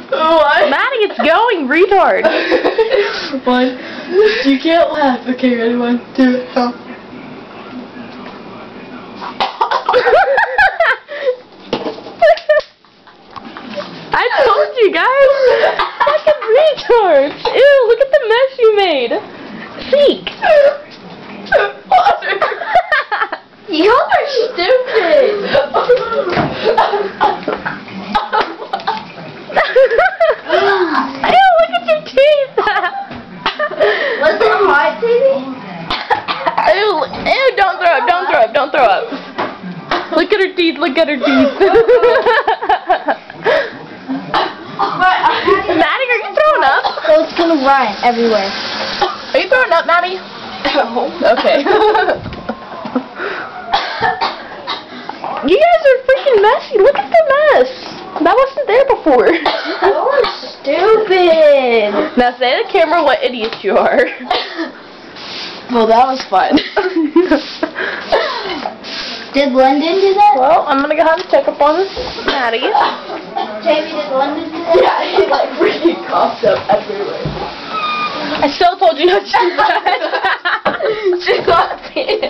What? Maddie, it's going, retard. One. You can't laugh. Okay, ready? 1, 2, go. I told you guys. Fucking retards. Ew, look at the mess you made. Seek. You are stupid. Ew, look at your teeth. Was it hot, baby? Ew, don't throw up, don't throw up, don't throw up. Look at her teeth, look at her teeth. Maddie, are you throwing up? So it's gonna run everywhere. Are you throwing up, Maddie? No. Okay. You guys are freaking messy. Look at the mess. That wasn't there before. That was stupid. Now say to the camera what idiots you are. Well, that was fun. Did London do that? Well, I'm gonna go have a check up on Maddie. Jamie, did London do that? Yeah, he like freaking coughed up everywhere. I still told you not to do that. She's laughing.